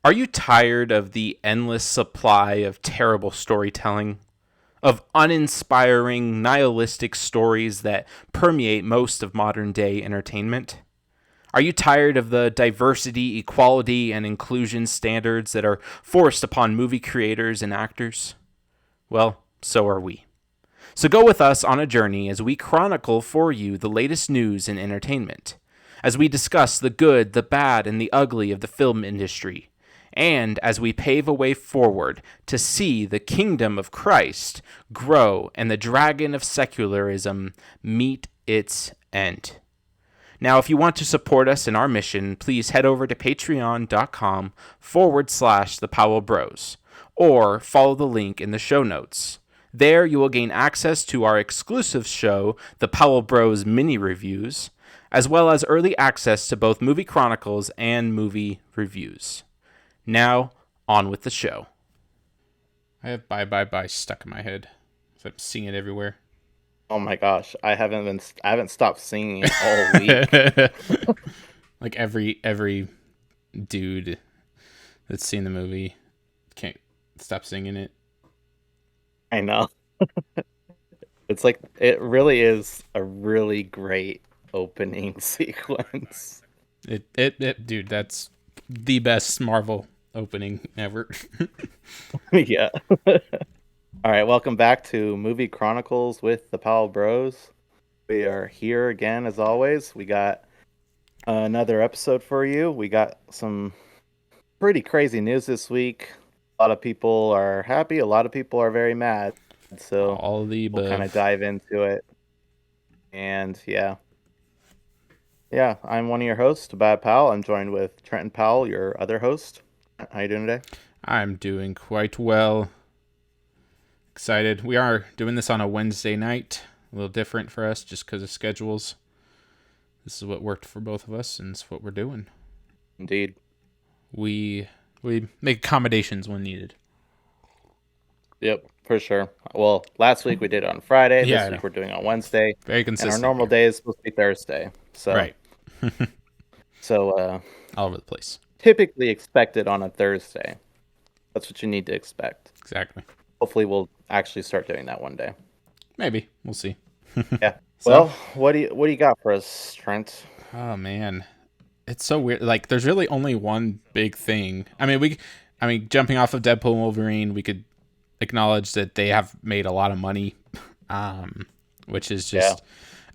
Are you tired of the endless supply of terrible storytelling? Of uninspiring, nihilistic stories that permeate most of modern day entertainment? Are you tired of the diversity, equality, and inclusion standards that are forced upon movie creators and actors? Well, so are we. So go with us on a journey as we chronicle for you the latest news in entertainment, as we discuss the good, the bad, and the ugly of the film industry, and as we pave a way forward to see the kingdom of Christ grow and the dragon of secularism meet its end. Now, if you want to support us in our mission, please head over to patreon.com/the Powell Bros, or follow the link in the show notes. There you will gain access to our exclusive show, the Powell Bros Mini Reviews, as well as early access to both Movie Chronicles and movie reviews. Now, on with the show. I have Bye Bye Bye stuck in my head. So I'm seeing it everywhere. Oh my gosh, I haven't stopped singing it all week. Like every dude that's seen the movie can't stop singing it. I know. It's like it really is a really great opening sequence. It dude, that's the best Marvel opening ever. Yeah. All right, welcome back to Movie Chronicles with the Powell Bros. We are here again as always. We got another episode for you. We got some pretty crazy news this week. A lot of people are happy, a lot of people are very mad. So all the above. We'll kind of dive into it. And yeah, I'm one of your hosts, Tobiah Powell. I'm joined with Trent Powell, your other host. How you doing today? I'm doing quite well. Excited. We are doing this on a Wednesday night. A little different for us just because of schedules. This is what worked for both of us, and it's what we're doing. Indeed. We make accommodations when needed. Yep, for sure. Well, last week we did it on Friday. This week we're doing it on Wednesday. Very consistent. And our normal day is supposed to be Thursday. So, right. So, all over the place. Typically expected on a Thursday. That's what you need to expect. Exactly. Hopefully we'll actually start doing that one day. Maybe. We'll see. Yeah. Well, what do you got for us, Trent? Oh man. It's so weird. Like there's really only one big thing. I mean, jumping off of Deadpool and Wolverine, we could acknowledge that they have made a lot of money. Which is just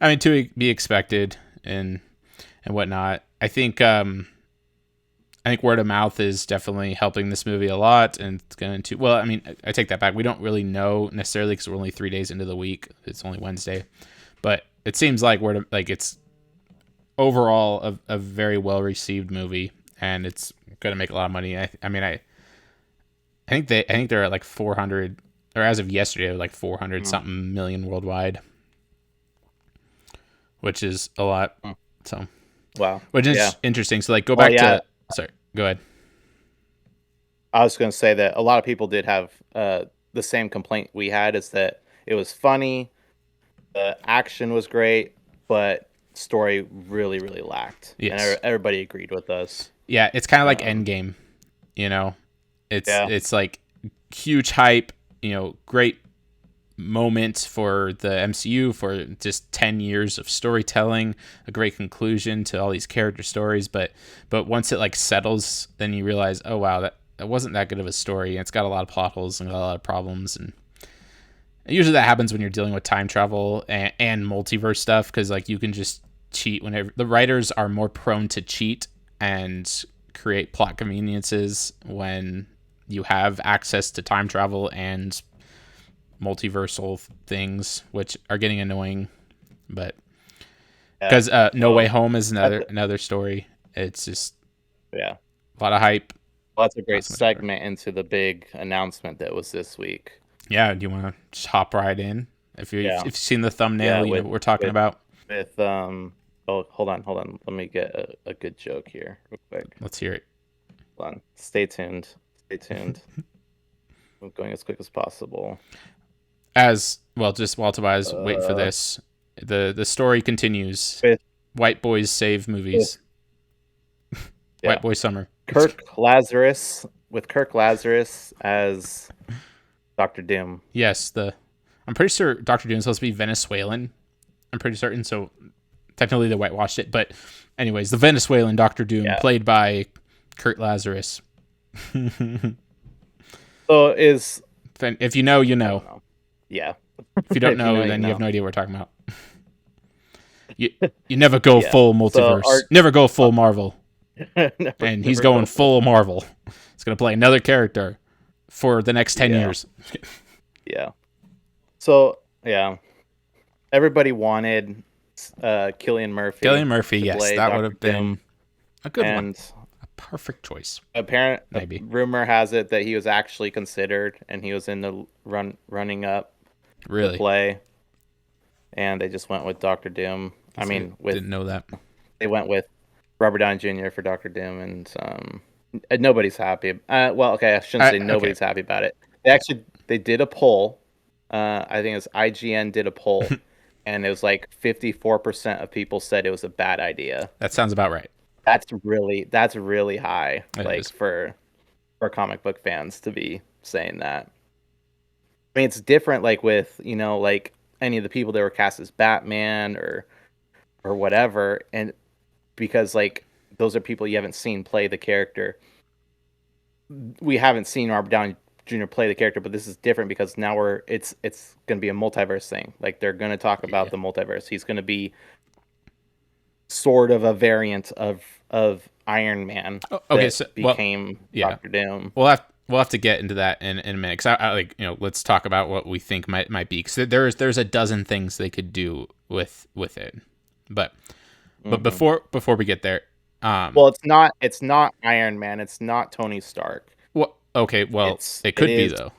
to be expected and whatnot. I think word of mouth is definitely helping this movie a lot, and it's going to. Well, I mean, I take that back. We don't really know necessarily because we're only 3 days into the week. It's only Wednesday, but it seems like it's overall a very well received movie, and it's going to make a lot of money. I think they're at like 400, or as of yesterday, like 400 something million worldwide, which is a lot. So, wow, which is interesting. So, like, go back to. Sorry, go ahead. I was going to say that a lot of people did have the same complaint we had, is that it was funny, the action was great, but story really, really lacked. Yes. And everybody agreed with us. Yeah, it's kind of like Endgame, you know? It's like huge hype, great moment for the MCU for just 10 years of storytelling, a great conclusion to all these character stories, but once it like settles, then you realize, oh wow, that wasn't that good of a story. It's got a lot of plot holes and got a lot of problems, and usually that happens when you're dealing with time travel and multiverse stuff, because like you can just cheat whenever. The writers are more prone to cheat and create plot conveniences when you have access to time travel and multiversal things, which are getting annoying, but because No Way Home is another story. It's just a lot of hype. Well, that's a great segment into the big announcement that was this week. Yeah, do you want to just hop right in? If you've seen the thumbnail, you know what we're talking about. With hold on, let me get a good joke here real quick. Let's hear it. Hold on, stay tuned. I'm going as quick as possible. As well, just while Tobias waiting for this, the story continues. White boys save movies. White boy summer. Kirk Lazarus as Dr. Doom. Yes, I'm pretty sure Dr. Doom is supposed to be Venezuelan. I'm pretty certain. So technically they whitewashed it, but anyways, the Venezuelan Dr. Doom played by Kurt Lazarus. So is if you know, you know. Yeah. If you don't know, then you have no idea what we're talking about. You never go full multiverse. So never go full Marvel. And he's going full Marvel. He's going to play another character for the next 10 years. Yeah. So, yeah. Everybody wanted Cillian Murphy. Cillian Murphy, yes. That would have been a good one. A perfect choice. Maybe. Rumor has it that he was actually considered, and he was in the running up to play. And they just went with Dr. Doom. Didn't know that. They went with Robert Downey Jr. for Dr. Doom, and nobody's happy. I shouldn't say nobody's happy about it. They did a poll. I think it was IGN did a poll, and it was like 54% of people said it was a bad idea. That sounds about right. That's really high, for comic book fans to be saying that. I mean, it's different, like with any of the people that were cast as Batman or whatever, and because those are people you haven't seen play the character. We haven't seen Robert Downey Jr. play the character, but this is different because now it's going to be a multiverse thing. Like they're going to talk about the multiverse. He's going to be sort of a variant of Iron Man. Became Dr. Doom. We'll have to get into that in a minute. Cause let's talk about what we think might be. Cause there's a dozen things they could do with it, but before we get there, it's not Iron Man. It's not Tony Stark. Well, okay. Well, it could be though.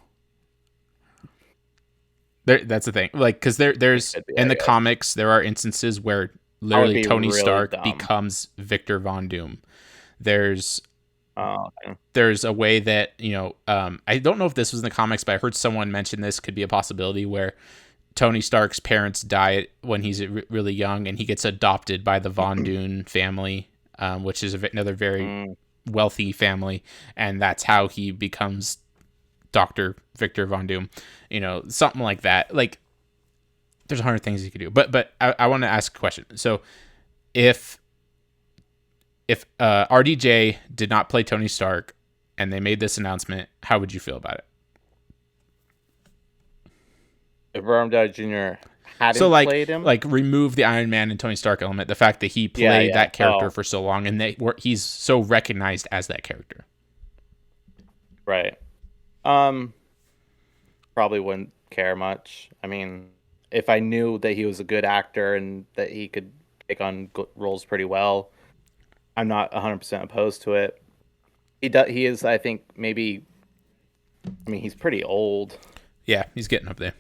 That's the thing. Because there's in the comics there are instances where literally Tony Stark becomes Victor Von Doom. There's a way that I don't know if this was in the comics, but I heard someone mention this could be a possibility where Tony Stark's parents die when he's really young, and he gets adopted by the Von Doom family, which is another very wealthy family, and that's how he becomes Dr. Victor Von Doom. Something like that. Like, there's 100 things you could do, but I want to ask a question. So, if RDJ did not play Tony Stark, and they made this announcement, how would you feel about it? If Robert Downey Jr. hadn't played him? Remove the Iron Man and Tony Stark element, the fact that he played that character for so long, and he's so recognized as that character. Right. Probably wouldn't care much. I mean, if I knew that he was a good actor and that he could take on roles pretty well, I'm not 100% opposed to it. He is, I think, maybe... I mean, he's pretty old. Yeah, he's getting up there.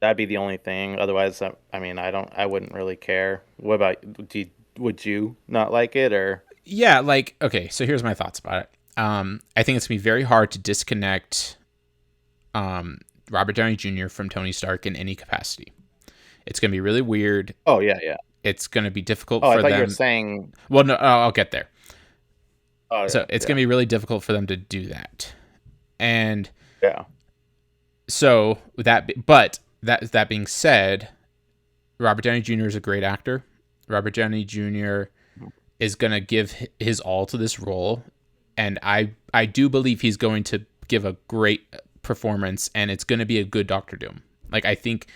That'd be the only thing. Otherwise, I wouldn't really care. What about, would you not like it, or? Yeah, okay, so here's my thoughts about it. I think it's going to be very hard to disconnect Robert Downey Jr. from Tony Stark in any capacity. It's going to be really weird. Oh, yeah. It's going to be difficult for them. I thought you were saying... Well, no, I'll get there. Oh, so it's going to be really difficult for them to do that. And... Yeah. So, that being said, Robert Downey Jr. is a great actor. Robert Downey Jr. is going to give his all to this role. And I do believe he's going to give a great performance, and it's going to be a good Doctor Doom. I think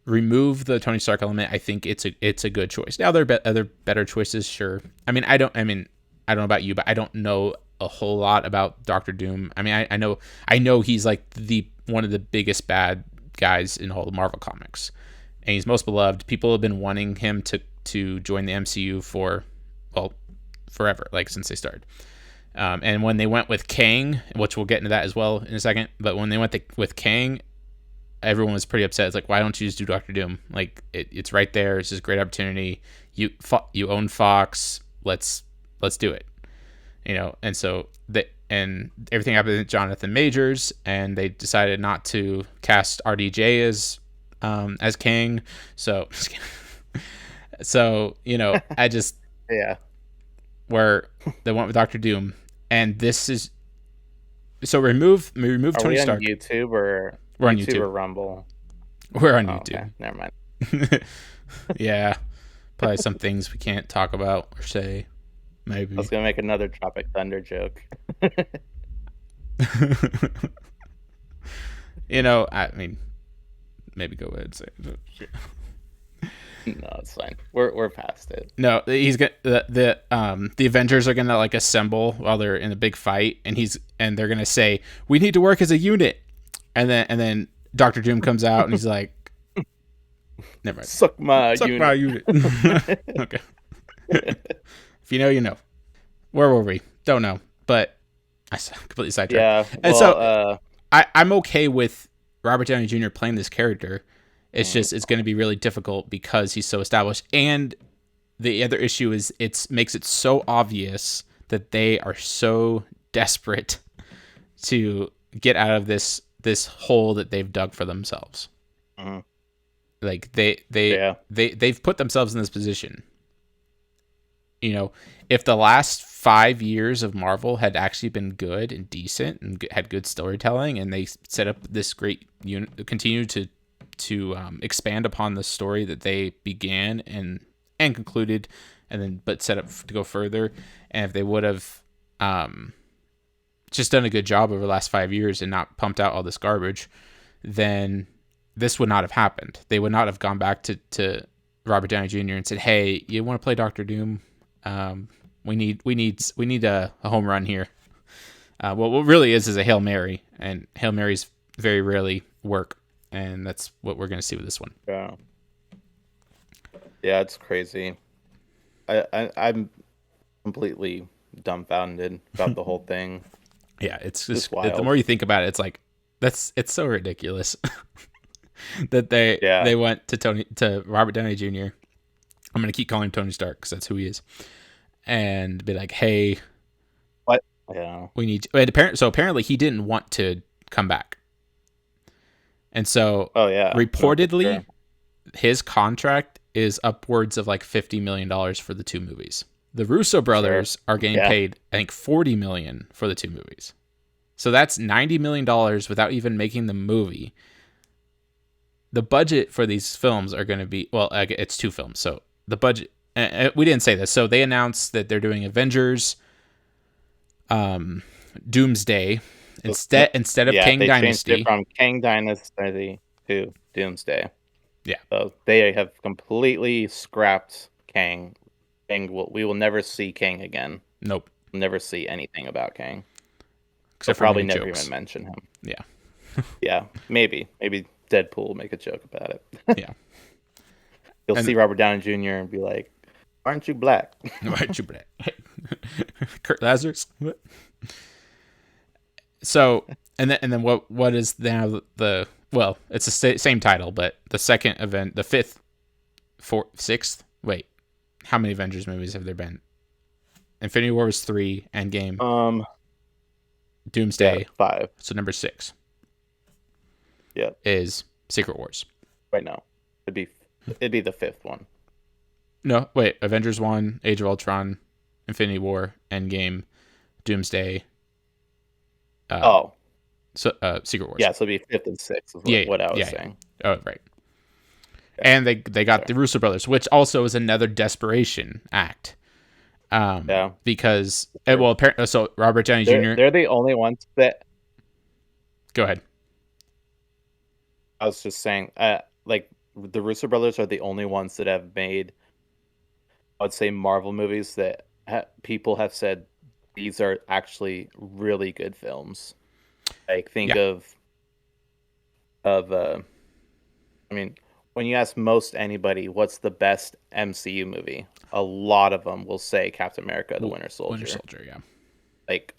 remove the Tony Stark element. I think it's a good choice. Now there are other better choices, sure. I don't know about you, but I don't know a whole lot about Doctor Doom. I mean, I know he's one of the biggest bad guys in all the Marvel comics, and he's most beloved. People have been wanting him to join the MCU for forever, since they started. And when they went with Kang, which we'll get into that as well in a second, but when they went with Kang, everyone was pretty upset. It's like, why don't you just do Doctor Doom? It's right there. It's just a great opportunity. You own Fox. Let's do it. And so and everything happened to Jonathan Majors, and they decided not to cast RDJ as Kang. So I just yeah. Where they went with Doctor Doom, And this is so remove Are Tony we on Stark. YouTube or We're on YouTube or Rumble? We're on Oh, YouTube. okay. Never mind. Yeah, probably some things we can't talk about or say. Maybe I was gonna make another Tropic Thunder joke. I mean, maybe go ahead and say it. No, it's fine. We're past it. No, he's gonna the Avengers are gonna like assemble while they're in a big fight, and they're gonna say we need to work as a unit, and then Doctor Doom comes out and he's like, never mind. Suck my unit. Okay. If you know, you know. Where were we? Don't know, but I completely sidetracked. Yeah, And so I'm okay with Robert Downey Jr. playing this character. It's just it's going to be really difficult because he's so established. And the other issue is it makes it so obvious that they are so desperate to get out of this hole that they've dug for themselves. Mm-hmm. Like they've put themselves in this position. If the last 5 years of Marvel had actually been good and decent and had good storytelling, and they set up this great continue to expand upon the story that they began and concluded, but set up to go further, and if they would have just done a good job over the last 5 years and not pumped out all this garbage, then this would not have happened. They would not have gone back to Robert Downey Jr. and said, "Hey, you want to play Doctor Doom? We need a home run here." What really is a Hail Mary, and Hail Marys very rarely work, and that's what we're going to see with this one. Yeah, it's crazy. I'm completely dumbfounded about the whole thing. Yeah, it's just wild. The more you think about it, it's like it's so ridiculous that they went to Robert Downey Jr. I'm going to keep calling him Tony Stark because that's who he is, and be like, "Hey, what? Yeah, we need." So apparently he didn't want to come back, and so reportedly, his contract is upwards of like $50 million for the two movies. The Russo brothers are getting paid, I think, $40 million for the two movies. So that's $90 million without even making the movie. The budget for these films are going to be, it's two films. So the budget, we didn't say this. So they announced that they're doing Avengers, Doomsday, instead of Kang Dynasty. Changed it from Kang Dynasty to Doomsday. Yeah. So they have completely scrapped Kang. We will never see Kang again. Nope. We'll never see anything about Kang. Except for probably never even mention him. Yeah. Yeah, maybe. Maybe Deadpool will make a joke about it. Yeah. You'll see Robert Downey Jr. and be like, "Aren't you black?" Aren't you black? Kurt Lazarus? What? So, and then what is now it's the same title, but the second event, the sixth. Wait, how many Avengers movies have there been? Infinity War was 3, Endgame. Doomsday 5. So number 6. Yeah, is Secret Wars. Wait, no, it'd be the 5th one. No, wait, Avengers 1, Age of Ultron, Infinity War, Endgame, Doomsday. So Secret Wars. Yeah, so it'd be 5th and 6th is what I was saying. Oh, right. Yeah. And they got the Russo brothers, which also is another desperation act. Because apparently, so Robert Downey Jr. They're the only ones that. Go ahead. I was just saying, like the Russo brothers are the only ones that have made, I would say, Marvel movies that people have said these are actually really good films. Like think of I mean, when you ask most anybody what's the best MCU movie, a lot of them will say Captain America: The Winter Soldier. Winter Soldier, yeah. Like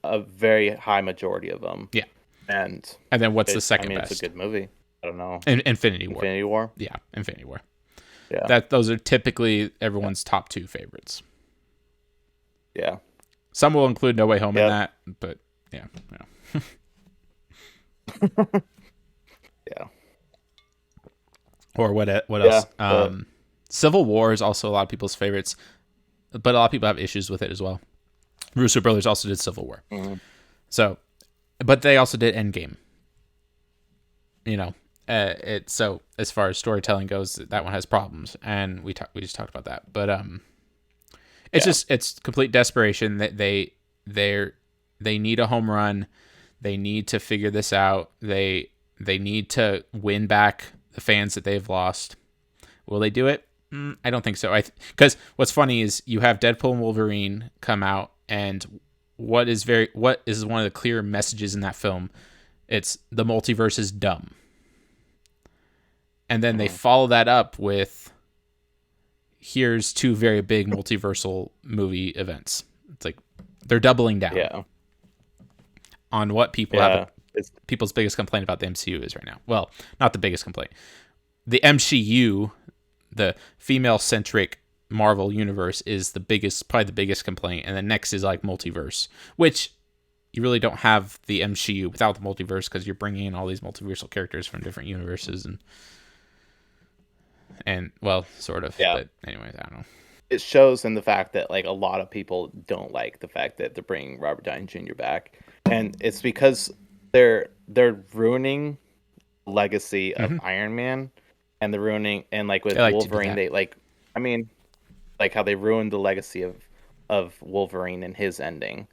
a very high majority of them. Yeah. And then what's the second best? It's a good movie. I don't know. Infinity War. Infinity War? Yeah, Infinity War. Yeah. Those are typically everyone's top 2 favorites. Yeah. Some will include No Way Home in that, but yeah. Yeah. Or what else? Civil War is also a lot of people's favorites, but a lot of people have issues with it as well. Russo brothers also did Civil War. Mm-hmm. So, but they also did Endgame. So as far as storytelling goes, that one has problems, and we just talked about that. But it's complete desperation that they need a home run. They need to figure this out. They need to win back the fans that they've lost. Will they do it? I don't think so. Because what's funny is you have Deadpool and Wolverine come out, and what is one of the clear messages in that film? It's the multiverse is dumb. And then they follow that up with, here's two very big multiversal movie events. It's like they're doubling down on what people have. People's biggest complaint about the MCU is right now. Well, not the biggest complaint. The MCU, the female-centric Marvel universe, is probably the biggest complaint. And then next is like multiverse, which you really don't have the MCU without the multiverse, because you're bringing in all these multiversal characters from different universes and well, sort of. Yeah. But anyways, I don't know. It shows in the fact that like a lot of people don't like the fact that they're bringing Robert Downey Jr. back, and it's because they're ruining the legacy of Iron Man, and they're ruining, and like with Wolverine, they like how they ruined the legacy of Wolverine and his ending.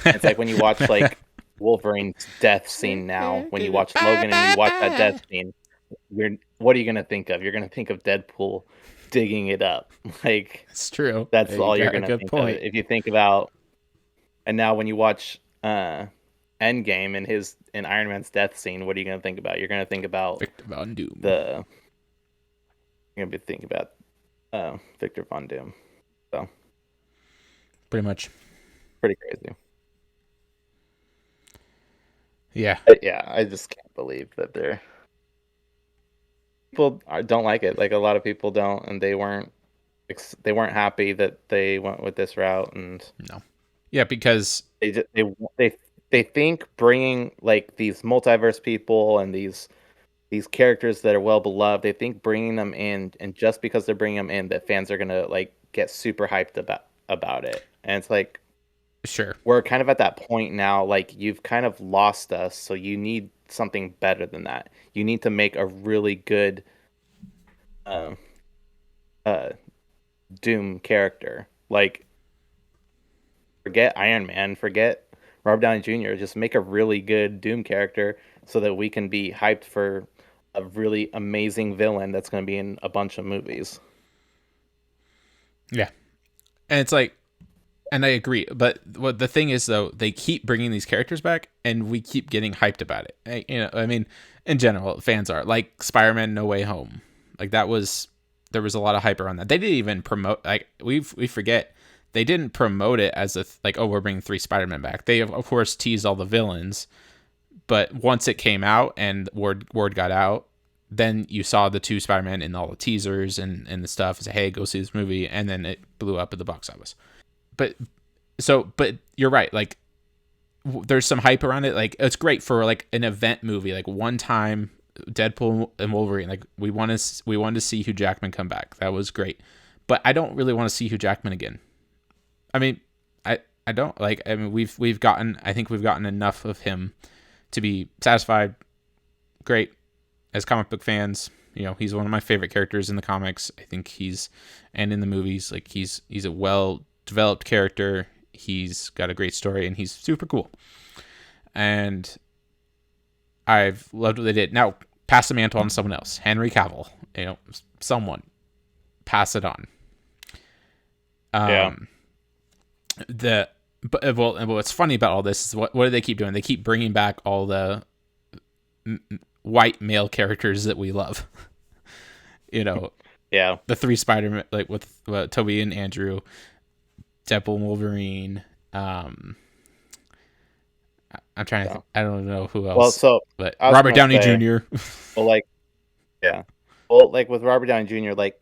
It's like when you watch like Wolverine's death scene now, when you watch Logan and you watch that death scene, what are you gonna think of? You're gonna think of Deadpool digging it up. Like, it's true. That's all you're gonna think of. If you think about, and now when you watch Endgame and Iron Man's death scene, what are you gonna think about? You're gonna think about Victor Von Doom. You're gonna be thinking about Victor Von Doom. So pretty much. Pretty crazy. Yeah. Yeah, I just can't believe that people don't like it. Like a lot of people don't, and they weren't happy that they went with this route. And no, yeah, because they think bringing like these multiverse people and these characters that are well beloved, they think bringing them in, and just because they're bringing them in, that fans are gonna like get super hyped about it. And it's like, sure, we're kind of at that point now. Like, you've kind of lost us, so you need something better than that. You need to make a really good Doom character. Like, forget Iron Man, forget Robert Downey Jr. Just make a really good Doom character so that we can be hyped for a really amazing villain that's going to be in a bunch of movies. Yeah. And it's like, and I agree, but what the thing is though, they keep bringing these characters back, and we keep getting hyped about it. I mean, in general, fans are like Spider-Man: No Way Home. Like there was a lot of hype around that. They didn't even promote. Like we forget, they didn't promote it as we're bringing 3 Spider-Men back. They of course teased all the villains, but once it came out and word got out, then you saw the 2 Spider-Men in all the teasers and the stuff. It's like, hey, go see this movie, and then it blew up at the box office. But you're right. Like, there's some hype around it. Like, it's great for like an event movie, like one time Deadpool and Wolverine. Like, we wanted to see Hugh Jackman come back. That was great. But I don't really want to see Hugh Jackman again. I mean, I don't like. I mean, we've gotten enough of him to be satisfied. Great. As comic book fans, he's one of my favorite characters in the comics. I think and in the movies, like he's a well-developed character. He's got a great story, and he's super cool. And I've loved what they did. Now, pass the mantle on to someone else. Henry Cavill. Someone. Pass it on. But what's funny about all this is what do they keep doing? They keep bringing back all the white male characters that we love. Yeah. The 3 Spider-Man, like with Toby and Andrew, Deadpool and Wolverine. I'm trying to. I don't know who else. Well, but Robert Downey Jr. Well, yeah. Well, like with Robert Downey Jr., my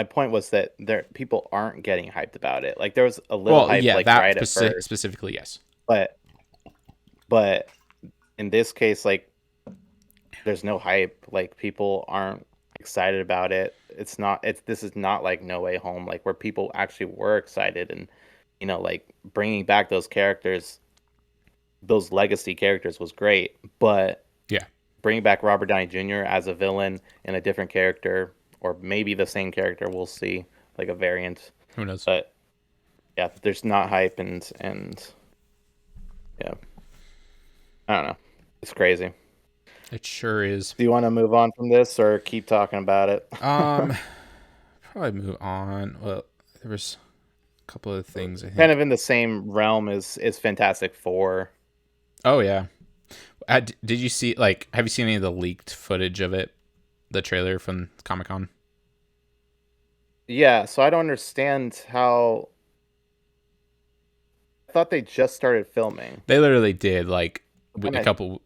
point was that people aren't getting hyped about it. Like, there was a little hype, like right at first. Specifically, yes. But in this case, like, there's no hype. Like, people aren't excited about it. This is not like No Way Home, like where people actually were excited and like bringing back those characters, those legacy characters was great, but Yeah. bringing back Robert Downey Jr. as a villain and a different character, or maybe the same character, we'll see, like a variant. Who knows? But yeah, there's not hype and yeah, I don't know. It's crazy. It sure is. Do you want to move on from this or keep talking about it? Probably move on. Well, there was a couple of things I think. Kind of in the same realm as Fantastic Four. Oh yeah. Did you see, like, have you seen any of the leaked footage of it? The trailer from Comic-Con? Yeah, so I don't understand how. I thought they just started filming. They literally did, like, Kinda...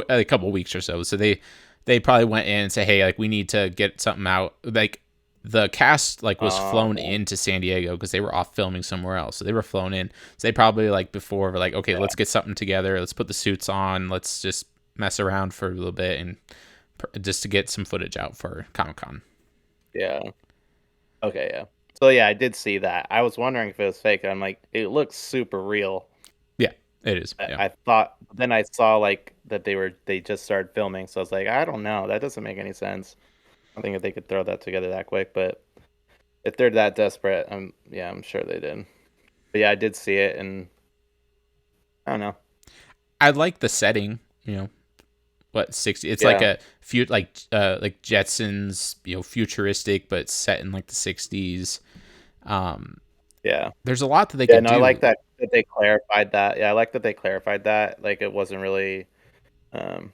a couple weeks or so. So they probably went in and said, hey, like, we need to get something out. Like, the cast, like, was flown into San Diego because they were off filming somewhere else. So they were flown in. So they probably, like, before were like, okay, let's get something together. Let's put the suits on. Let's just mess around for a little bit and just to get some footage out for Comic-Con. Yeah. Okay, yeah. So yeah, I did see that. I was wondering if it was fake. I'm like, it looks super real. Yeah, it is. Yeah. I thought, then I saw like that they just started filming. So I was like, I don't know. That doesn't make any sense. I don't think that they could throw that together that quick, but if they're that desperate, I'm sure they did. But yeah, I did see it, and I don't know. I like the setting, what 60? It's like a few like Jetsons, futuristic, but set in like the 60s. Yeah, there's a lot that they could do. I like that they clarified that. Yeah, I like that they clarified that. Like, it wasn't really, that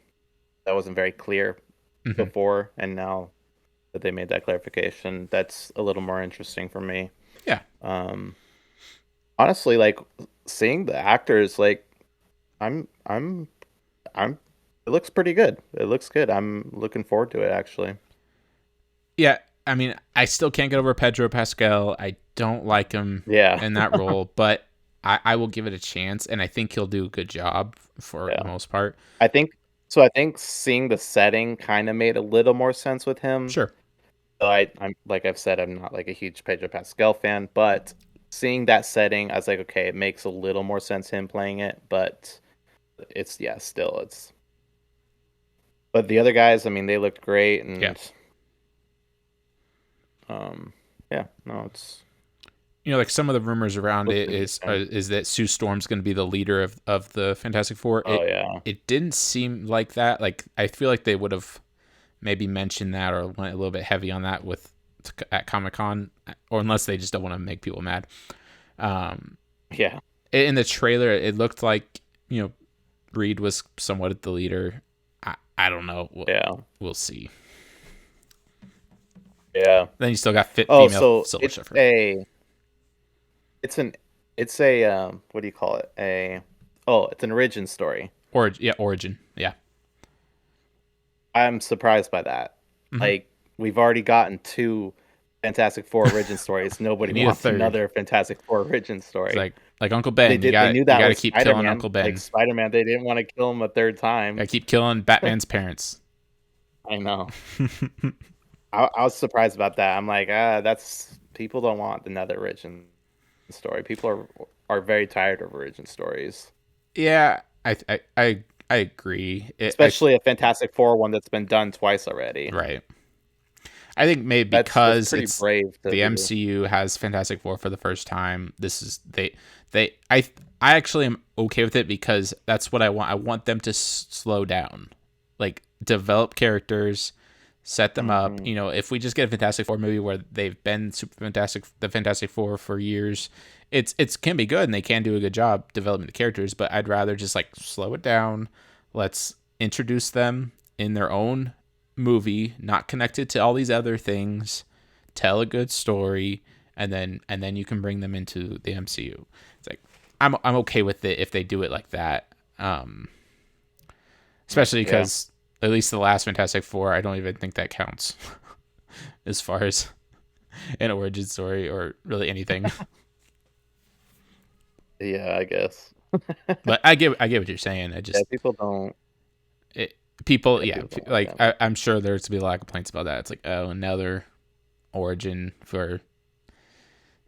wasn't very clear before, and now that they made that clarification, that's a little more interesting for me. Yeah. Honestly, like, seeing the actors, like, I'm it looks pretty good. It looks good. I'm looking forward to it, actually. Yeah, I mean, I still can't get over Pedro Pascal. I don't like him in that role, but I will give it a chance, and I think he'll do a good job for the most part. I think seeing the setting kind of made a little more sense with him. Sure. So I'm like I've said, I'm not like a huge Pedro Pascal fan, but seeing that setting, I was like, okay, it makes a little more sense him playing it, but it's still it's. But the other guys, I mean, they looked great, and it's like some of the rumors around it is that Sue Storm's going to be the leader of the Fantastic Four. It didn't seem like that. Like, I feel like they would have maybe mentioned that or went a little bit heavy on that at Comic-Con, or unless they just don't want to make people mad. In the trailer, it looked like Reed was somewhat the leader. I don't know. We'll see. Yeah. Then you still got female Silver Surfer. It's a what do you call it? It's an origin story. Origin. Yeah. I'm surprised by that. Mm-hmm. Like, we've already gotten 2 Fantastic Four origin stories. Nobody wants another Fantastic Four origin story. It's like Uncle Ben. They knew that you got to keep killing Uncle Ben. Like Spider-Man, they didn't want to kill him a third time. Got to keep killing Batman's parents. I know. I was surprised about that. I'm like, that's, people don't want another origin story. People are very tired of origin stories. Yeah, I agree. Especially a Fantastic Four one that's been done twice already. Right. I think maybe because it's brave the MCU has Fantastic Four for the first time. This is I actually am okay with it because that's what I want. I want them to slow down, like develop characters, set them up. If we just get a Fantastic Four movie where they've been the Fantastic Four for years, it can be good and they can do a good job developing the characters. But I'd rather just like slow it down. Let's introduce them in their own movie, not connected to all these other things. Tell a good story, and then you can bring them into the MCU. It's like I'm okay with it if they do it like that. Especially because at least the last Fantastic Four, I don't even think that counts as far as an origin story or really anything. Yeah, I guess. But I get what you're saying. I just people don't. I'm sure there's to be a lot of complaints about that. It's like, oh, another origin for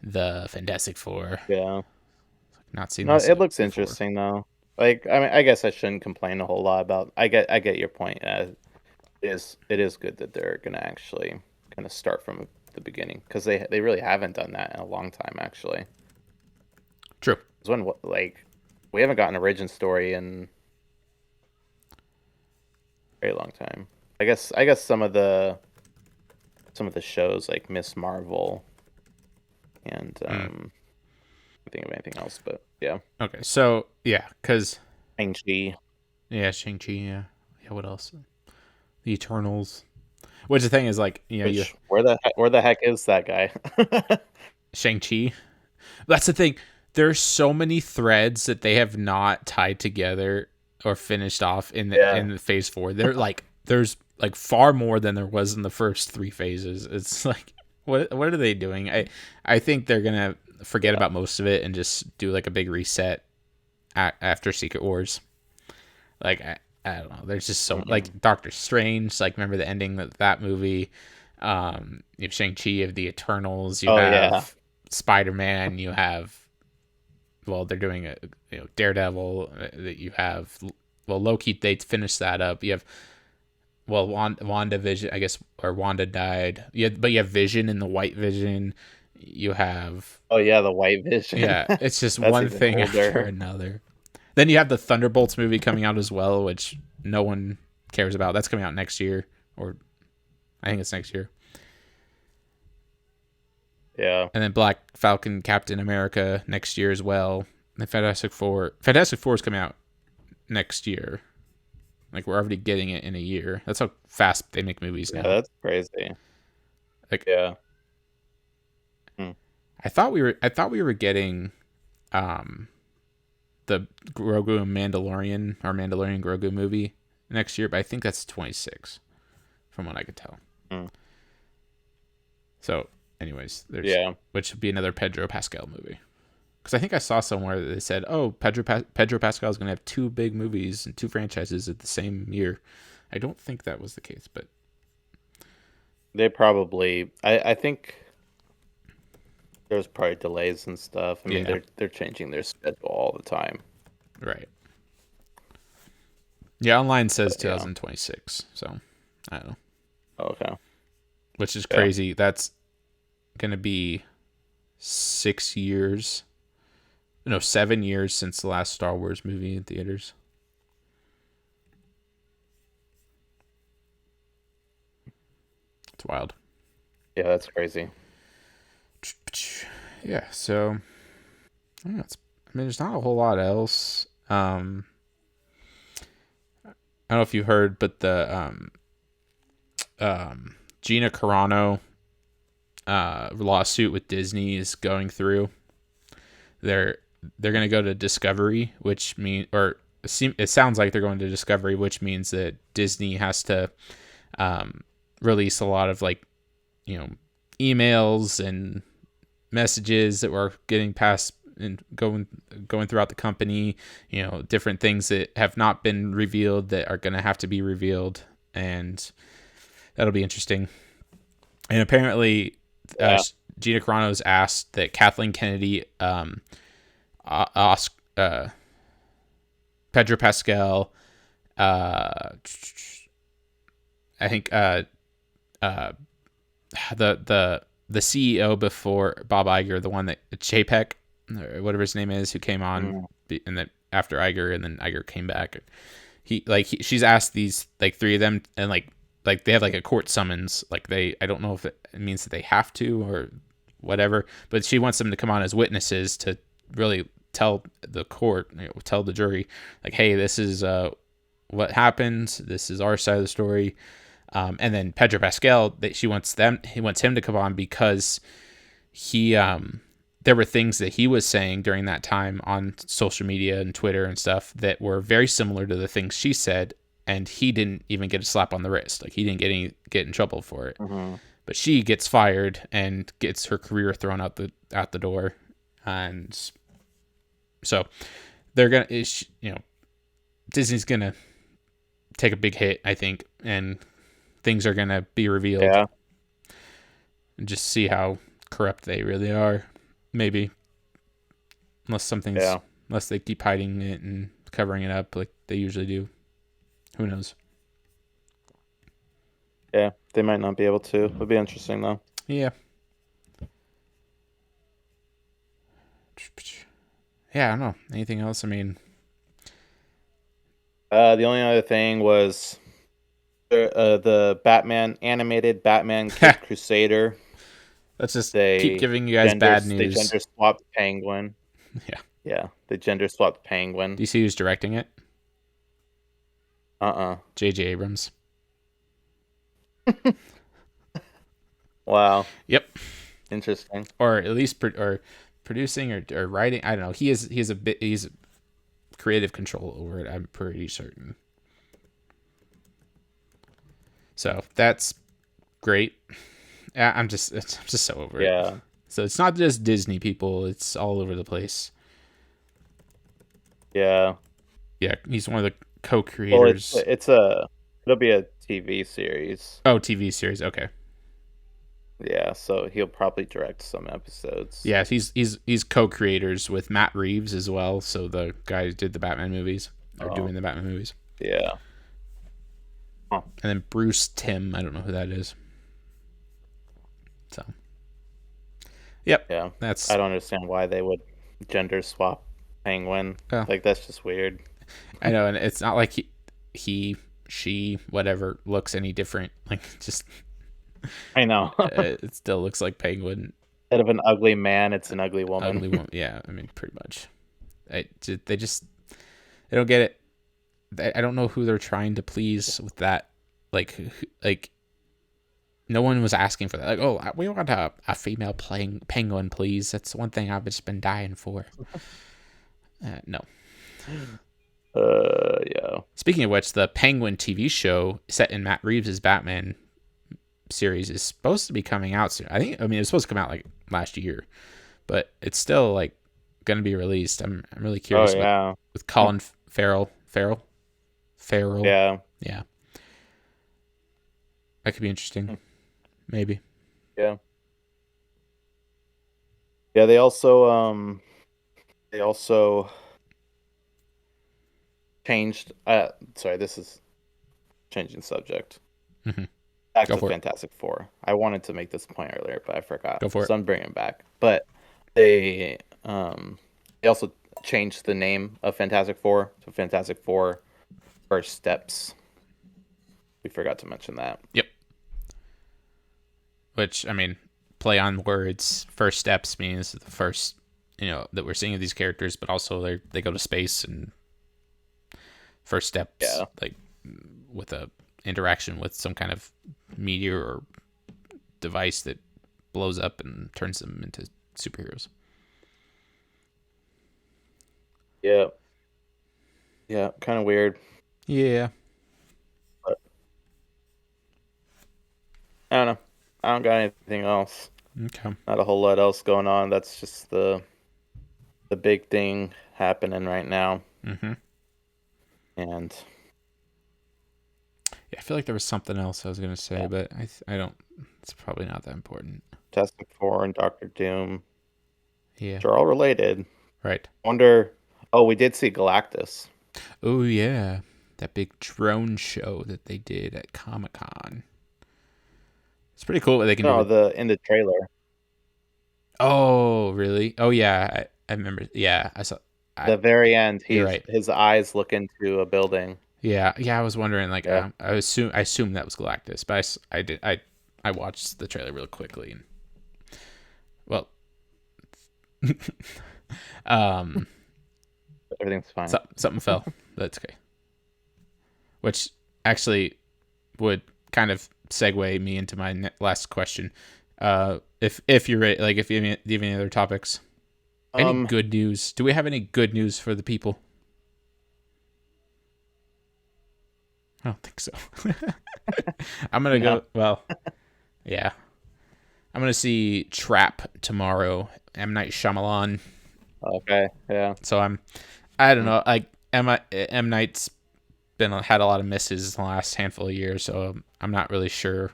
the Fantastic Four. Yeah. Not seen No, this it looks before. interesting though. Like, I mean, I guess I shouldn't complain a whole lot about. I get your point. It is good that they're gonna actually kind of start from the beginning because they really haven't done that in a long time actually. True. Because when like we haven't gotten an origin story in a very long time. I guess some of the shows like Miss Marvel and Mm. I think of anything else, but yeah, Okay, so yeah, because Shang-Chi. yeah, Shang-Chi, yeah. Yeah, what else? The Eternals. Which the thing is, like, you Which where the heck is that guy? Shang-Chi. That's the thing. There's so many threads that they have not tied together or finished off Yeah. in the phase 4. There's like far more than there was in the first 3 phases. It's like what are they doing? I think they're gonna forget Yeah. about most of it and just do like a big reset after Secret Wars. Like I don't know. There's just so Mm-mm. like Doctor Strange. Like remember the ending of that movie. You have Shang-Chi, you have the Eternals. You Oh yeah. have Spider-Man. You have they're doing a Daredevil. That you have Loki. They finished that up. You have Wanda Vision. I guess or Wanda died. Yeah, but you have Vision in the White Vision. You have Oh yeah, the White Vision. yeah. It's just That's one even thing after older. another. Then you have the Thunderbolts movie coming out as well, which no one cares about. That's coming out next year, or I think it's next year. Yeah. And then Black Falcon, Captain America next year as well. And Fantastic Four. Fantastic Four is coming out next year. Like we're already getting it in a year. That's how fast they make movies Yeah, now. that's crazy. Like Yeah. Hmm. I thought we were getting um the Grogu and Mandalorian or Mandalorian Grogu movie next year, but I think that's 26 from what I could tell. Hmm. So, anyways, there's Yeah. which would be another Pedro Pascal movie. Because I think I saw somewhere that they said, "Oh, Pedro Pascal is going to have 2 big movies and 2 franchises at the same year." I don't think that was the case, but They probably I think there's probably delays and stuff. I mean, yeah, they're changing their schedule all the time. right. Yeah, online says But yeah. 2026, so I don't know, Okay. which is Yeah. crazy. That's going to be 6 years, no, 7 years since the last Star Wars movie in theaters. It's wild. Yeah, that's crazy. Yeah, so I don't know, there's not a whole lot else. I don't know if you heard, but the Gina Carano lawsuit with Disney is going through. They're they're going to go to Discovery, which mean or it sounds like they're going to Discovery, which means that Disney has to release a lot of like emails and messages that were getting passed and going throughout the company, different things that have not been revealed that are going to have to be revealed, and that'll be interesting. And apparently Yeah. Gina Carano's asked that Kathleen Kennedy ask Pedro Pascal, I think uh, the CEO before Bob Iger, the one that Chapek or whatever his name is, who came on Mm. and then after Iger, and then Iger came back. She's asked these like 3 of them, and like they have like a court summons. Like I don't know if it means that they have to or whatever, but she wants them to come on as witnesses to really tell the court, tell the jury, like, hey, this is what happened. This is our side of the story. And then Pedro Pascal, he wants him to come on because he there were things that he was saying during that time on social media and Twitter and stuff that were very similar to the things she said, and he didn't even get a slap on the wrist. Like he didn't get in trouble for it. Mm-hmm. But she gets fired and gets her career thrown out the door. And so they're going to Disney's going to take a big hit, I think, and things are going to be revealed, Yeah. and just see how corrupt they really are. Maybe unless they keep hiding it and covering it up like they usually do. Who knows? Yeah, they might not be able to. It'll be interesting though. Yeah. Yeah, I don't know. Anything else? I mean, the only other thing was the animated Batman Kid Crusader. Let's just keep giving you guys bad news. They gender swapped Penguin. Yeah. Yeah, they gender swapped Penguin. Do you see who's directing it? J.J. Abrams. Wow. Yep. Interesting. Or at least producing or writing. I don't know. He's creative control over it. I'm pretty certain. So that's great. I'm just so over it. Yeah. So it's not just Disney people. It's all over the place. Yeah. Yeah. He's one of the co-creators. Well, it'll be a TV series. Oh, TV series. Okay. Yeah, so he'll probably direct some episodes. Yeah, he's co-creators with Matt Reeves as well. So the guy who did the Batman movies are doing the Batman movies. Yeah. Huh. And then Bruce Timm, I don't know who that is. So. Yep. Yeah. I don't understand why they would gender swap Penguin. Oh. Like that's just weird. I know, and it's not like he, she, whatever looks any different. Like just. I know. It still looks like Penguin. Instead of an ugly man, it's an ugly woman. Ugly woman. Yeah, I mean, pretty much. They don't get it. I don't know who they're trying to please with that. Like no one was asking for that. Like, oh, we want a female playing Penguin, please. That's one thing I've just been dying for. No. Yeah. Speaking of which, the Penguin TV show set in Matt Reeves' Batman series is supposed to be coming out soon. I mean, it's supposed to come out like last year, but it's still like going to be released. I'm really curious. With Colin Farrell. Yeah. That could be interesting. Maybe. Yeah. Yeah. They also changed. Sorry, this is changing subject. Mm-hmm. Back to Fantastic Four. I wanted to make this point earlier, but I forgot. Go for it. So I'm bringing it back. But they also changed the name of Fantastic Four to Fantastic Four First Steps. We forgot to mention that. Yep. Which, I mean, play on words. First Steps means the first, that we're seeing of these characters, but also they go to space and first steps, like with a interaction with some kind of meteor or device that blows up and turns them into superheroes. Yeah, kind of weird. Yeah, but I don't know. I don't got anything else. Okay, not a whole lot else going on. That's just the big thing happening right now. Mm-hmm. And yeah, I feel like there was something else I was going to say, but I don't. It's probably not that important. Fantastic Four and Doctor Doom. Yeah. Which are all related. Right. Wonder. Oh, we did see Galactus. Oh, yeah. That big drone show that they did at Comic-Con. It's pretty cool what they can do. In the trailer. Oh, really? Oh, yeah. I remember. Yeah, I saw. The very end, right. His eyes look into a building. Yeah. I was wondering, like, I assume that was Galactus, but I watched the trailer real quickly. And, well, everything's fine. Something fell. That's okay. Which actually would kind of segue me into my last question. If you're ready, like, do you have any other topics? Any good news? Do we have any good news for the people? I don't think so. I'm gonna go. Well, yeah. I'm gonna see Trap tomorrow. M. Night Shyamalan. Okay. Yeah. So I don't know. Like M. Night's had a lot of misses in the last handful of years, so I'm not really sure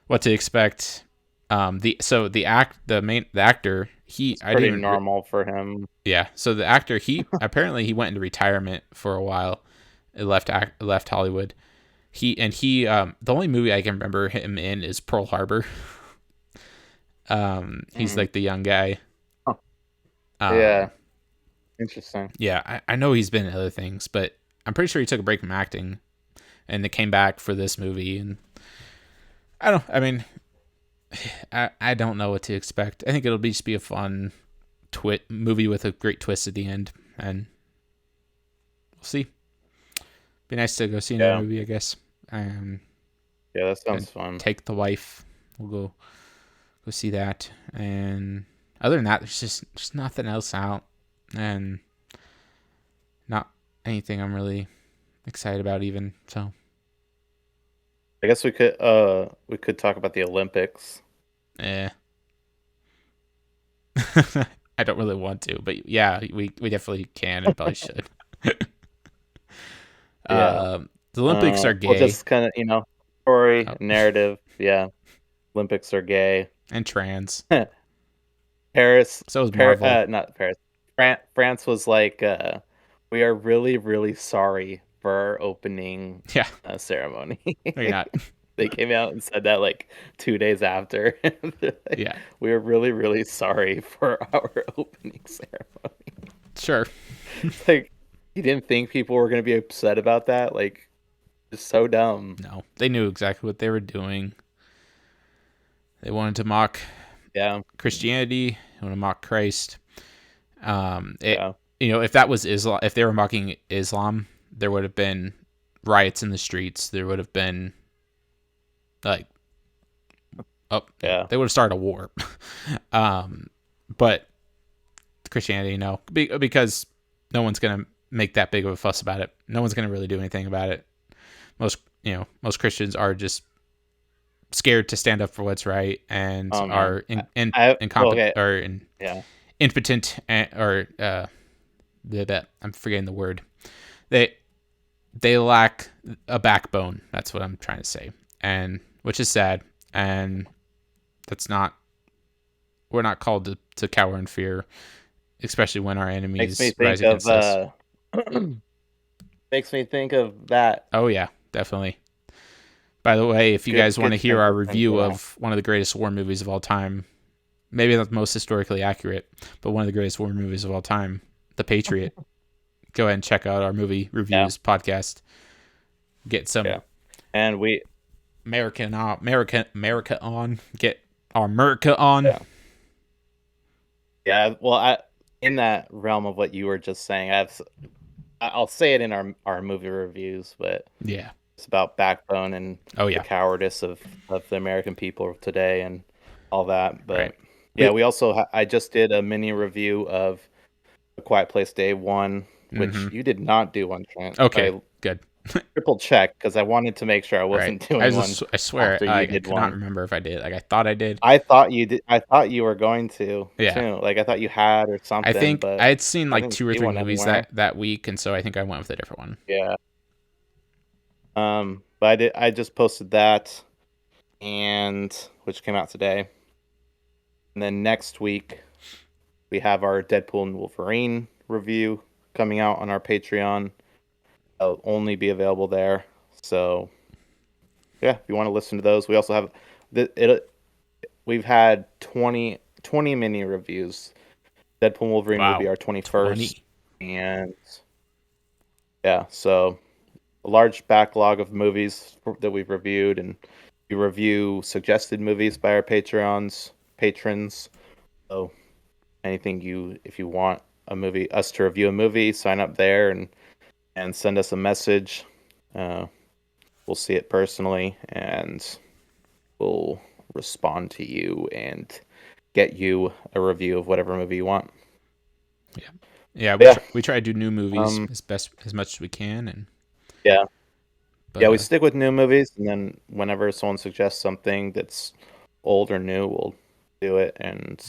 what to expect. The actor, It's pretty normal for him. Yeah. So the actor, he apparently he went into retirement for a while. It left Hollywood. The only movie I can remember him in is Pearl Harbor. He's like the young guy. Oh. Yeah. Interesting. Yeah, I know he's been in other things, but I'm pretty sure he took a break from acting and they came back for this movie. And I mean, I don't know what to expect. I think it'll just be a fun movie with a great twist at the end, and we'll see. Be nice to go see another movie, I guess. Yeah, that sounds fun. Take the wife. We'll go see that. And other than that, there's just nothing else out, and not anything I'm really excited about even. So I guess we could talk about the Olympics. I don't really want to, but yeah, we definitely can and probably should. The Olympics are gay. Well, just kind of, story, narrative. Yeah. Olympics are gay. And trans. Paris. So was Marvel. Not Paris. France was like, we are really, really sorry for our opening ceremony. Maybe not. They came out and said that like 2 days after. Yeah. We are really, really sorry for our opening ceremony. Sure. It's like, you didn't think people were going to be upset about that? Like, it's so dumb. No, they knew exactly what they were doing. They wanted to mock Christianity. They wanted to mock Christ. If that was Islam, if they were mocking Islam, there would have been riots in the streets. There would have been they would have started a war. But Christianity, no, because no one's gonna make that big of a fuss about it. No one's gonna really do anything about it. Most Christians are just scared to stand up for what's right and are incompetent or impotent or I'm forgetting the word. They lack a backbone. That's what I'm trying to say, and which is sad. And we're not called to cower in fear, especially when our enemies rise against us. Makes me think of that. Oh yeah, definitely. By the way, if you guys want to hear our review of one of the greatest war movies of all time, maybe not the most historically accurate, but one of the greatest war movies of all time, The Patriot, go ahead and check out our movie reviews podcast. Get some and we America on. Get our America on. Yeah, well, in that realm of what you were just saying, I'll say it in our movie reviews, but it's about backbone and the cowardice of the American people today and all that. But we also I just did a mini review of A Quiet Place Day 1, which you did not do one, Trent. Okay, good. Triple check because I wanted to make sure I wasn't doing one. I swear, I could not remember if I did. Like I thought I did. I thought you did. I thought you were going to. Too. Like I thought you had or something. I think I had seen like 2 or 3 movies that week, and so I think I went with a different one. Yeah. But I just posted that, and which came out today. And then next week we have our Deadpool and Wolverine review coming out on our Patreon. It'll only be available there. So, if you want to listen to those, we also have we've had 20 mini reviews. Deadpool and Wolverine will be our 21st. 20. And so a large backlog of movies that we've reviewed, and we review suggested movies by our patrons. So if you want us to review a movie, sign up there and send us a message. We'll see it personally, and we'll respond to you and get you a review of whatever movie you want. We try to do new movies as much as we can, and we stick with new movies, and then whenever someone suggests something that's old or new, we'll do it, and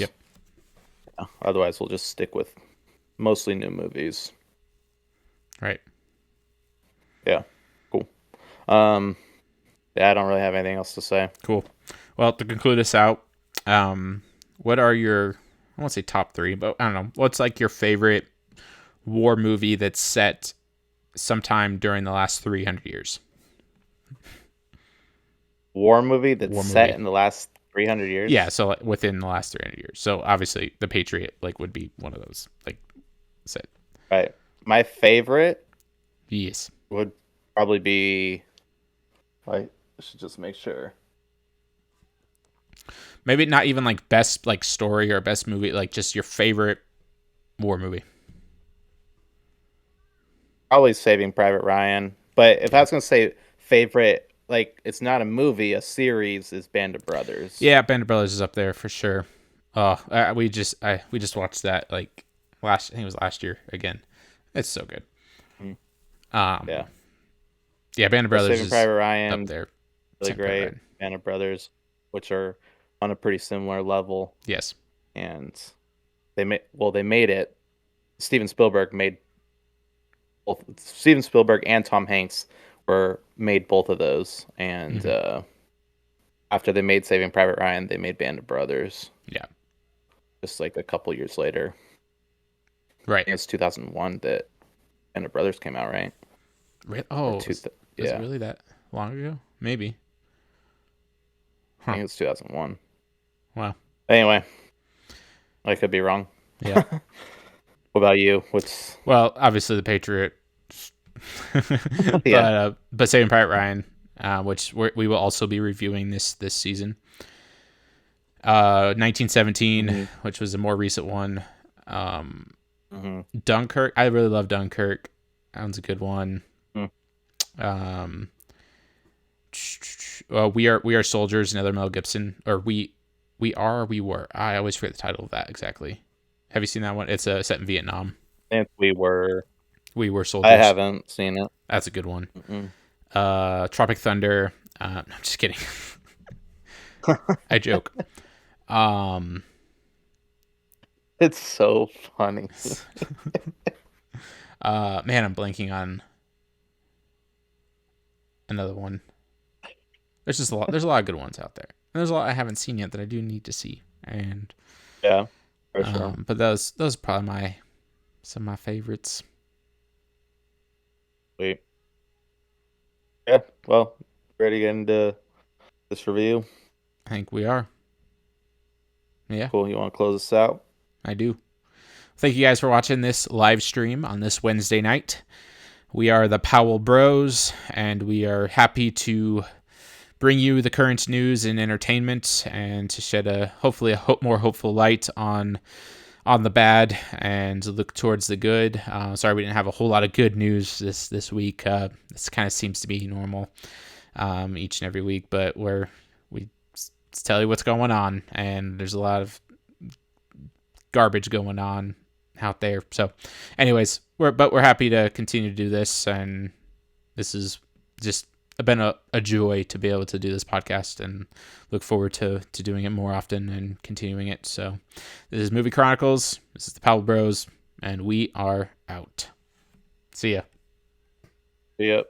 otherwise we'll just stick with mostly new movies. Right. Yeah. Cool. I don't really have anything else to say. Cool. Well, to conclude us out, what are your I won't say top 3, but I don't know. What's like your favorite war movie that's set sometime during the last 300 years? War movie that's set in the last 300 years? Yeah, so like within the last 300 years. So obviously The Patriot like would be one of those like set. Right. My favorite Yes. would probably be, I should just make sure. Maybe not even like best like story or best movie, like just your favorite war movie. Probably Saving Private Ryan. But if I was going to say favorite, like it's not a movie, a series, is Band of Brothers. Yeah, Band of Brothers is up there for sure. Oh, we just watched that like I think it was last year again. It's so good. Yeah. Yeah, Band of Brothers Saving Private Ryan up there. Really great. Band of Brothers, which are on a pretty similar level. Yes. And they made it. Steven Spielberg and Tom Hanks made both of those. And after they made Saving Private Ryan, they made Band of Brothers. Yeah. Just like a couple years later. Right. It's 2001 that Band of Brothers came out, right? Oh, is it really that long ago? Maybe. I think it's 2001. Wow. Anyway, I could be wrong. Yeah. What about you? Well, obviously The Patriot. But Saving Private Ryan, which we will also be reviewing this season. 1917, which was a more recent one. Dunkirk. I really love Dunkirk. That one's a good one. We are soldiers. Another Mel Gibson. Or we were. I always forget the title of that exactly. Have you seen that one? It's set in Vietnam. And we were soldiers. I haven't seen it. That's a good one. Tropic Thunder. No, I'm just kidding. I joke. It's so funny. Man, I'm blanking on another one. There's just a lot. There's a lot of good ones out there. And there's a lot I haven't seen yet that I do need to see. And yeah, for sure. But those are probably some of my favorites. Sweet. Yeah. Well, ready to get into this review? I think we are. Yeah. Cool. You want to close this out? I do. Thank you guys for watching this live stream on this Wednesday night. We are the Powell Bros, and we are happy to bring you the current news and entertainment, and to shed hopefully a more hopeful light on the bad and look towards the good. Sorry we didn't have a whole lot of good news this week. This kind of seems to be normal each and every week, but we tell you what's going on, and there's a lot of garbage going on out there. So anyways, we're happy to continue to do this, and this is just been a joy to be able to do this podcast, and look forward to doing it more often and continuing it. So this is Movie Chronicles. This is the Powell Bros, and we are out. See ya. See ya.